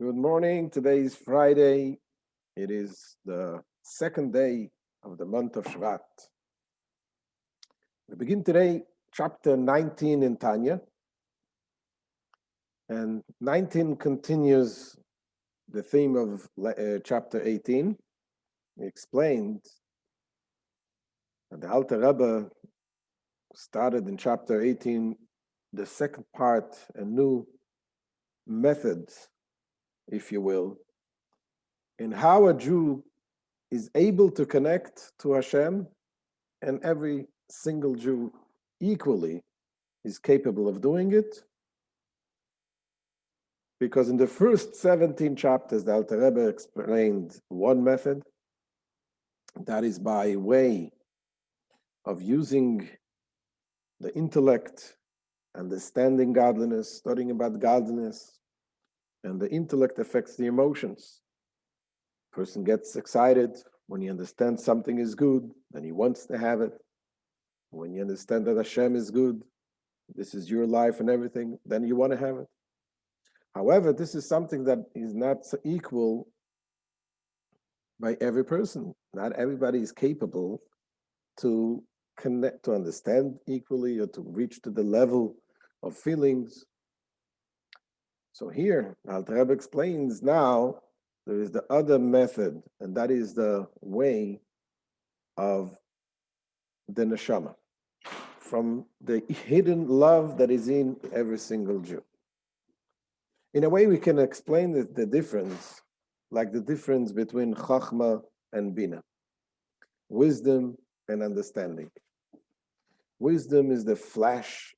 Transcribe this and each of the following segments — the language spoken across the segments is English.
Good morning. Today is Friday. It is the second day of the month of Shevat. We begin today chapter 19 in Tanya. And 19 continues the theme of chapter 18. We explained that the Alter Rebbe started in chapter 18, the second part, a new method, if you will, in how a Jew is able to connect to Hashem, and every single Jew equally is capable of doing it. Because in the first 17 chapters, the Alter Rebbe explained one method, that is by way of using the intellect, understanding godliness, studying about godliness, and the intellect affects the emotions. Person gets excited when he understands something is good, then he wants to have it. When you understand that Hashem is good, this is your life and everything, then you want to have it. However, this is something that is not equal by every person. Not everybody is capable to connect, to understand equally, or to reach to the level of feelings. So here, Alter Rebbe explains now there is the other method, and that is the way of the neshama, from the hidden love that is in every single Jew. In a way, we can explain the difference, like the difference between chachma and bina, wisdom and understanding. Wisdom is the flash,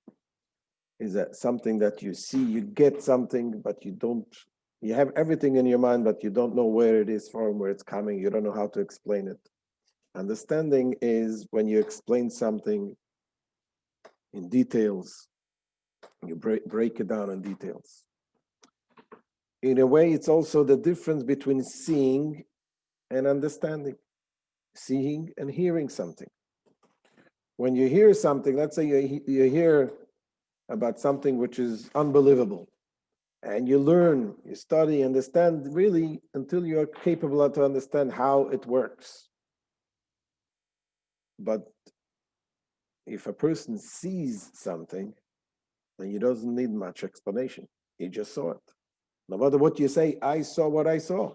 is that something that you see, you get something, but you have everything in your mind, but you don't know where it is from, where it's coming, you don't know how to explain it. Understanding is when you explain something in details, you break it down in details. In a way, it's also the difference between seeing and understanding, seeing and hearing something. When you hear something, let's say you hear about something which is unbelievable, and you learn, you study, understand really until you are capable to understand how it works. But if a person sees something, then he doesn't need much explanation. He just saw it. No matter what you say, I saw what I saw.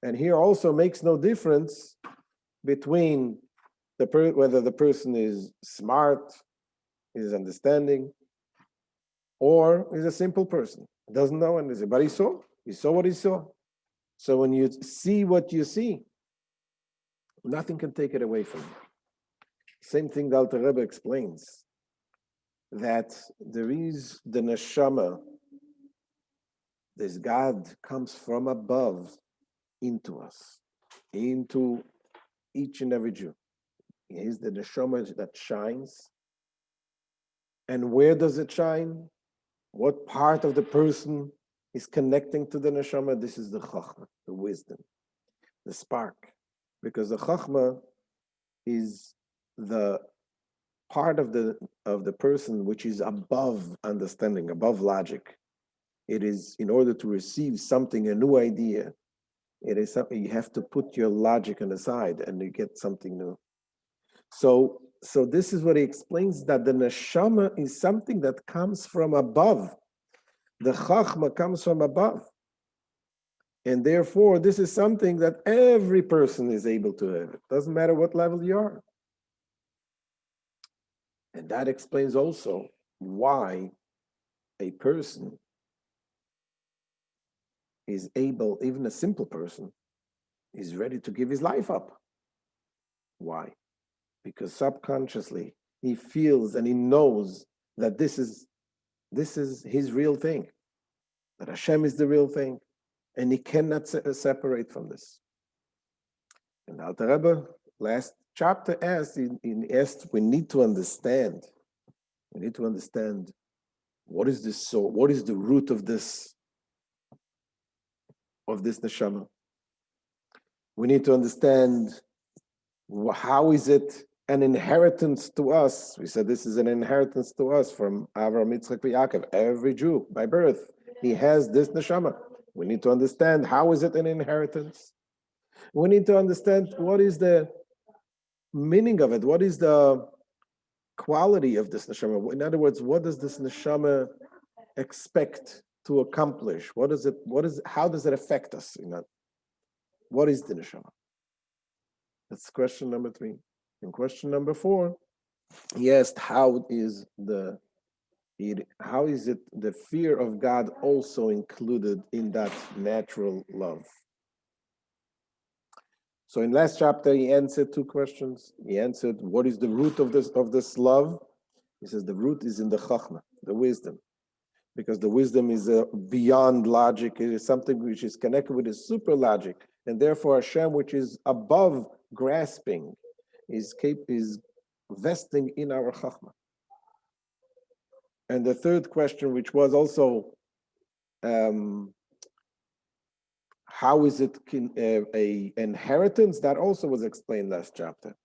And here also makes no difference between whether the person is smart, is understanding, or is a simple person. Doesn't know anything, but he saw what he saw. So when you see what you see, nothing can take it away from you. Same thing the Alter Rebbe explains, that there is the neshama, this God comes from above into us, into each and every Jew. He is the neshama that shines. And where does it shine? What part of the person is connecting to the neshama? This is the chachma, the wisdom, the spark. Because the chachma is the part of the person which is above understanding, above logic. It is in order to receive something, a new idea, it is something you have to put your logic on the side and you get something new. So this is what he explains, that the neshama is something that comes from above. The chachma comes from above. And therefore, this is something that every person is able to have. It doesn't matter what level you are. And that explains also why a person is able, even a simple person, is ready to give his life up. Why? Because subconsciously he feels and he knows that this is his real thing, that Hashem is the real thing, and he cannot separate from this. And Alter Rebbe, last chapter asked, we need to understand what is this soul, what is the root of this neshama. We need to understand how is it an inheritance to us. We said this is an inheritance to us from Avram, Yitzchak, Yaakov. Every Jew by birth, he has this neshama. We need to understand how is it an inheritance. We need to understand what is the meaning of it. What is the quality of this neshama? In other words, what does this neshama expect to accomplish? How does it affect us? What is the neshama? That's question number 3. And question number 4, he asked, how is it the fear of God also included in that natural love? So in last chapter, he answered 2 questions. He answered, what is the root of this love? He says the root is in the chachma, the wisdom, because the wisdom is beyond logic. It is something which is connected with the super logic, and therefore Hashem, which is above grasping, is vesting in our chachma. And the 3rd question, which was also, how is it a inheritance? That also was explained last chapter.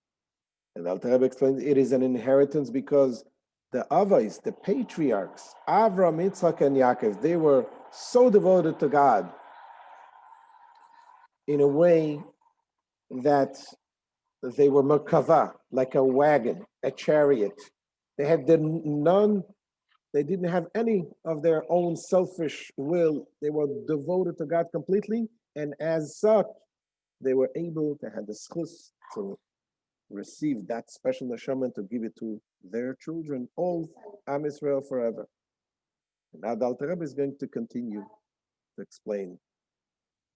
And Alter Rebbe explains it is an inheritance because the Avos, the patriarchs, Avram, Yitzchak, and Yaakov, they were so devoted to God in a way that they were merkava, like a wagon, a chariot. They didn't have any of their own selfish will. They were devoted to God completely, and as such, they were able to have the schus to receive that special neshama and to give it to their children, all Am Yisrael forever. And now the Alter Rebbe is going to continue to explain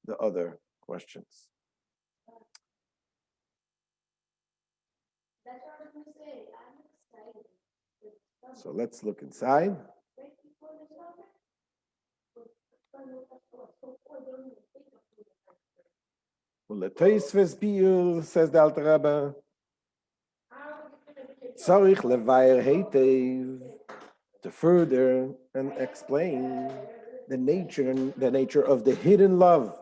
the other questions. So let's look inside. Says the Alter Rebbe, Tzarich levayer heitev, to further and explain the nature of the hidden love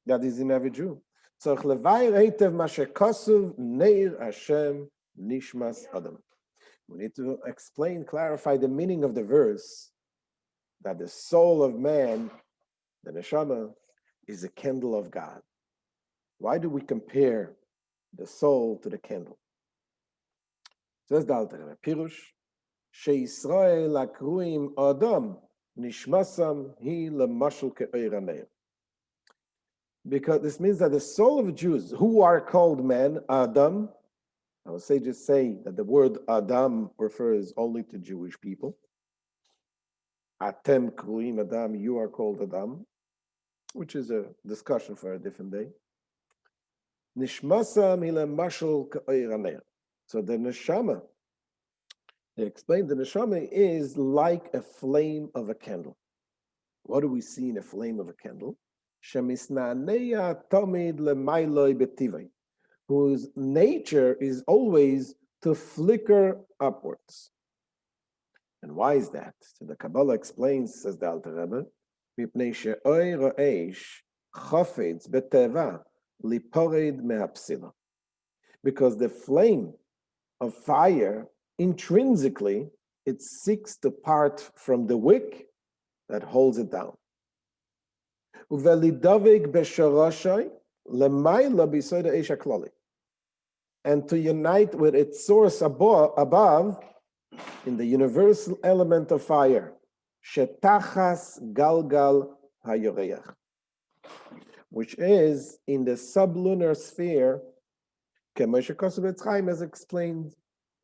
that is in every Jew. Tzarich levayer heitev ma shekasuv neir Hashem nishmas Adam. We need to clarify the meaning of the verse that the soul of man, the neshama, is a candle of God. Why do we compare the soul to the candle? Says the Alter Rebbe, Pirush, sheYisrael akruim Adam nishmasam hi lemashal ke'oir haneir. Because this means that the soul of Jews who are called men, Adam, our sages say that the word Adam refers only to Jewish people. Atem kruim Adam, you are called Adam, which is a discussion for a different day. Nishmasam hi lemashal ke'oir haneir. So the neshama, they explain the neshama is like a flame of a candle. What do we see in a flame of a candle? Shemisnaneya tomid lemailoi betivai, whose nature is always to flicker upwards. And why is that? So the Kabbalah explains, says the Alter Rebbe, mipnei she'oir ha'esh chafetz beteva lipored me'apsila. Because the flame of fire, intrinsically, it seeks to part from the wick that holds it down. And to unite with its source above in the universal element of fire, shetachas galgal hayoreach, which is in the sublunar sphere, as explained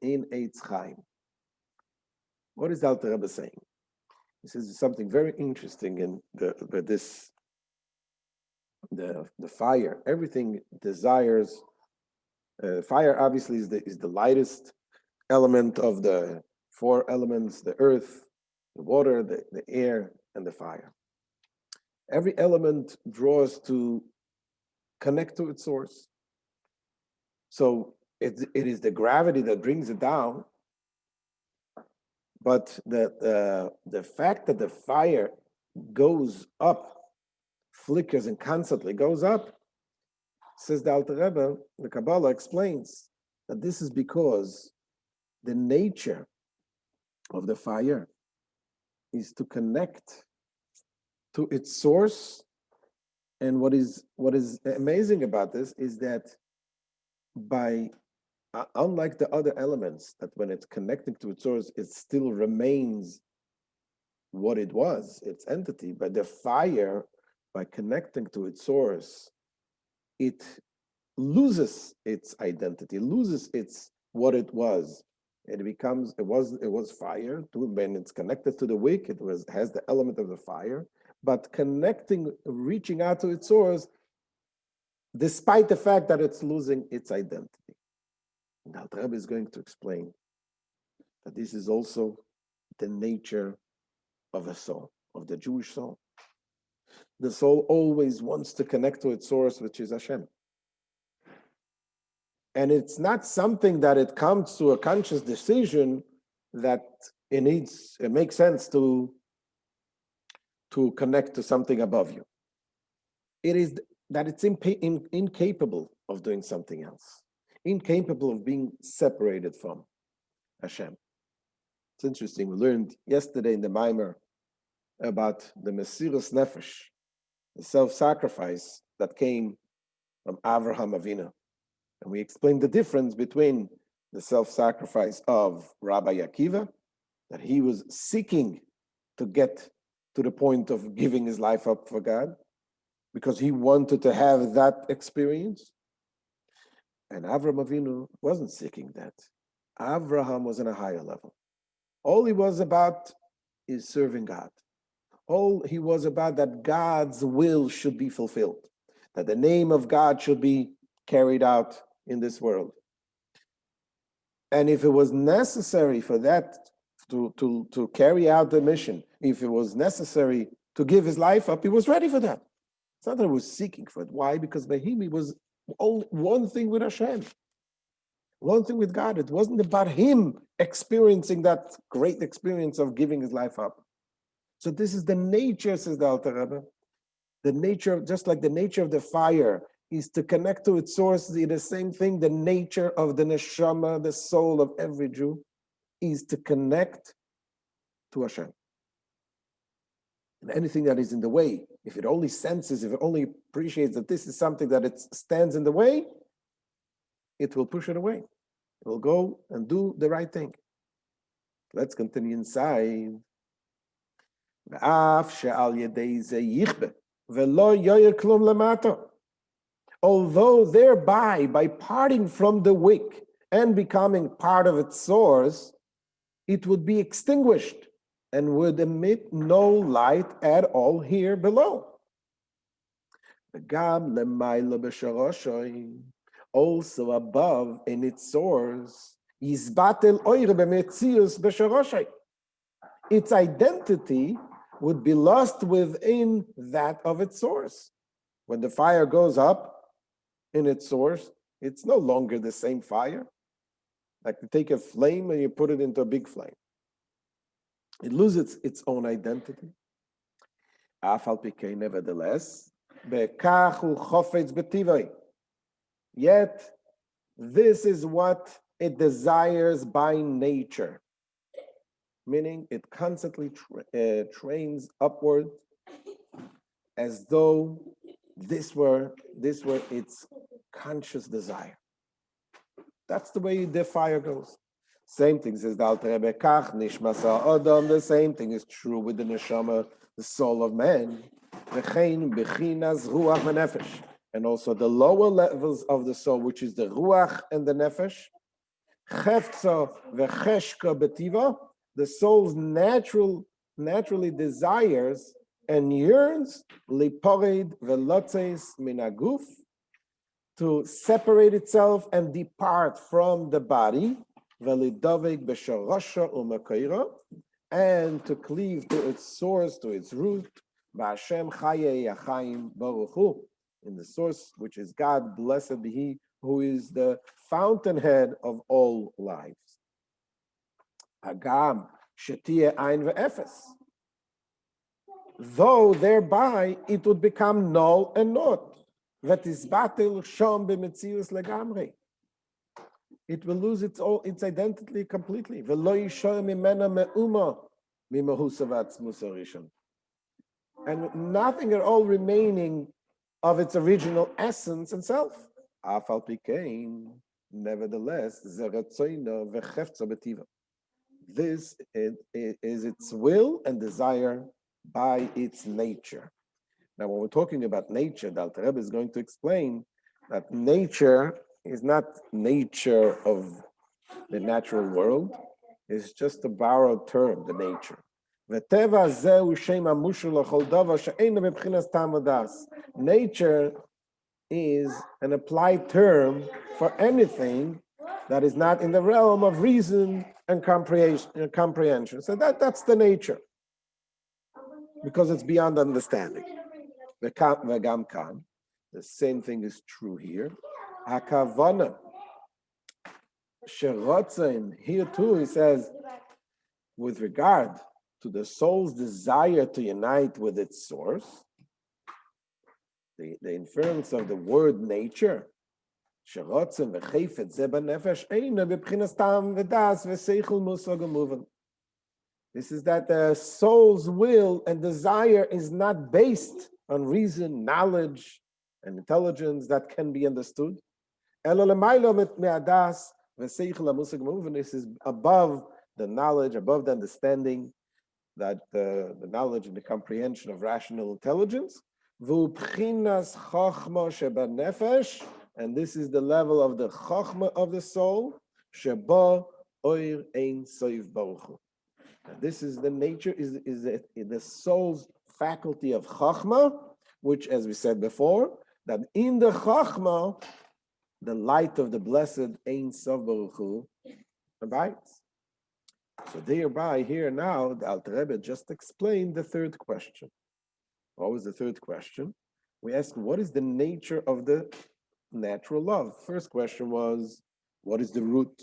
in Eitz Chaim. What is Alter Rebbe saying? He says something very interesting in the fire. Everything desires. Fire obviously is the lightest element of the 4 elements: the earth, the water, the air, and the fire. Every element draws to connect to its source. So it is the gravity that brings it down. But the fact that the fire goes up, flickers and constantly goes up, says the Alter Rebbe, the Kabbalah explains that this is because the nature of the fire is to connect to its source And what is amazing about this is that unlike the other elements, that when it's connecting to its source, it still remains what it was, its entity. But the fire, by connecting to its source, it loses its identity, loses its what it was. It becomes it was fire. When it's connected to the wick, has the element of the fire. But reaching out to its source, despite the fact that it's losing its identity. And the Rebbe is going to explain that this is also the nature of a soul, of the Jewish soul. The soul always wants to connect to its source, which is Hashem. And it's not something that it comes to a conscious decision that it makes sense to connect to something above you. It is that it's incapable of doing something else, incapable of being separated from Hashem. It's interesting. We learned yesterday in the Maimer about the Mesiras Nefesh, the self-sacrifice that came from Avraham Avinu. And we explained the difference between the self-sacrifice of Rabbi Akiva, that he was seeking to get to the point of giving his life up for God, because he wanted to have that experience. And Avraham Avinu wasn't seeking that. Avraham was on a higher level. All he was about is serving God. All he was about that God's will should be fulfilled, that the name of God should be carried out in this world. And if it was necessary for that to carry out the mission, if it was necessary to give his life up, he was ready for that. It's not that he was seeking for it. Why? Because by him, he was only one thing with Hashem, one thing with God. It wasn't about him experiencing that great experience of giving his life up. So this is the nature, says the Alter Rebbe, the nature, just like the nature of the fire is to connect to its source, the same thing, the nature of the neshama, the soul of every Jew, is to connect to Hashem. And anything that is in the way, if it only senses, if it only appreciates that this is something that it stands in the way, it will push it away. It will go and do the right thing. Let's continue inside. Although thereby, by parting from the wick and becoming part of its source, it would be extinguished and would emit no light at all here below. Also above in its source, its identity would be lost within that of its source. When the fire goes up in its source, it's no longer the same fire. Like you take a flame and you put it into a big flame. It loses its own identity. Nevertheless, yet this is what it desires by nature, meaning it constantly trains upward as though this were its conscious desire. That's the way the fire goes. Same thing says the Alter Rebbe, Kach nishmasa adam. The same thing is true with the neshama, the soul of man. V'chein bechinas ruach v'nefesh, and also the lower levels of the soul, which is the ruach and the nefesh. Chefza v'cheshka betiva, the soul's naturally desires and yearns liporid velotzes minaguf, to separate itself and depart from the body, velidovek b'sharosha u'makoira, and to cleave to its source, to its root, b'Hashem chayei achayim baruch hu, in the source which is God, blessed be He, who is the fountainhead of all lives. Hagam shetia ein ve'efes, though thereby it would become null and naught. V'tisbatel shom b'metzius legamrei. It will lose its identity completely. V'lo yishoy mimena me'uma mimahu savatz musarishon. And nothing at all remaining of its original essence and self. Afal pikein, nevertheless, this is its will and desire by its nature. Now, when we're talking about nature, the Alter Rebbe is going to explain that nature is not nature of the natural world. It's just a borrowed term, the nature. Nature is an applied term for anything that is not in the realm of reason and comprehension. So that's the nature, because it's beyond understanding. The same thing is true here. Hakavana, sherotzen, here too, he says, with regard to the soul's desire to unite with its source, the inference of the word nature, sherotzen v'chefet ze b'nefesh eina b'bchinas tam v'das v'seichel musag u'muvan. This is that the soul's will and desire is not based on reason, knowledge, and intelligence that can be understood. This is above the knowledge, above the understanding, that the knowledge and the comprehension of rational intelligence. And this is the level of the chokhmah of the soul. And this is the nature, is the soul's faculty of chachma, which, as we said before, that in the chachma, the light of the blessed Ein Sof Baruch Hu abides. So thereby, here now, the Alter Rebbe just explained the third question. What was the third question? We asked, what is the nature of the natural love? First question was, what is the root?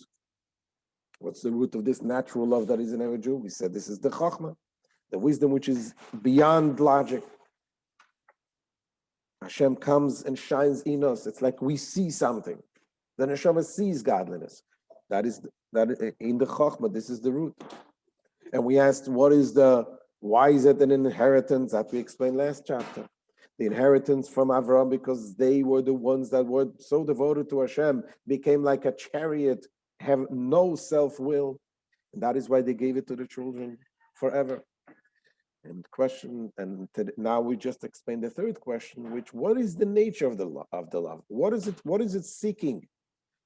What's the root of this natural love that is in every Jew? We said this is the chachma, the wisdom which is beyond logic. Hashem comes and shines in us. It's like we see something. The neshama sees godliness. That is in the chachma. This is the root. And we asked, why is it an inheritance? That we explained last chapter. The inheritance from Avraham, because they were the ones that were so devoted to Hashem, became like a chariot, have no self-will. And that is why they gave it to the children forever. And now we just explained the third question, what is the nature of the love? What is it seeking?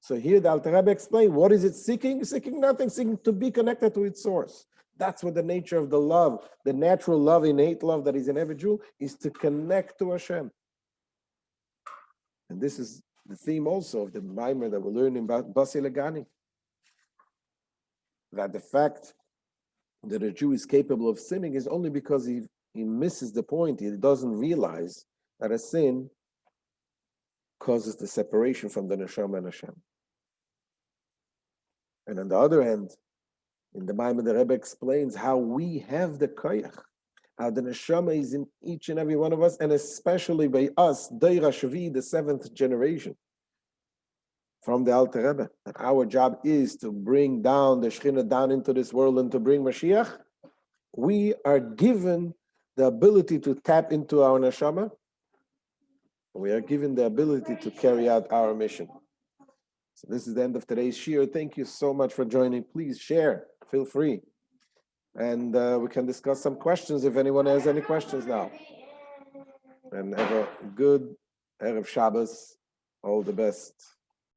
So here the Alter Rebbe explained, what is it seeking? Seeking nothing, seeking to be connected to its source. That's what the nature of the love, the natural love, innate love that is in every Jew, is to connect to Hashem. And this is the theme also of the mimer that we're learning about Basi Legani. That the fact that a Jew is capable of sinning is only because he misses the point. He doesn't realize that a sin causes the separation from the neshama and Hashem. And on the other hand, in the Maimon, the Rebbe explains how we have the koyach, how the neshama is in each and every one of us, and especially by us, Deira Shvi, the seventh generation from the Alter Rebbe, that our job is to bring down the Shekhinah down into this world and to bring Mashiach. We are given the ability to tap into our neshama. We are given the ability to carry out our mission. So this is the end of today's shiur. Thank you so much for joining. Please share, feel free. And we can discuss some questions if anyone has any questions now. And have a good Erev Shabbos. All the best.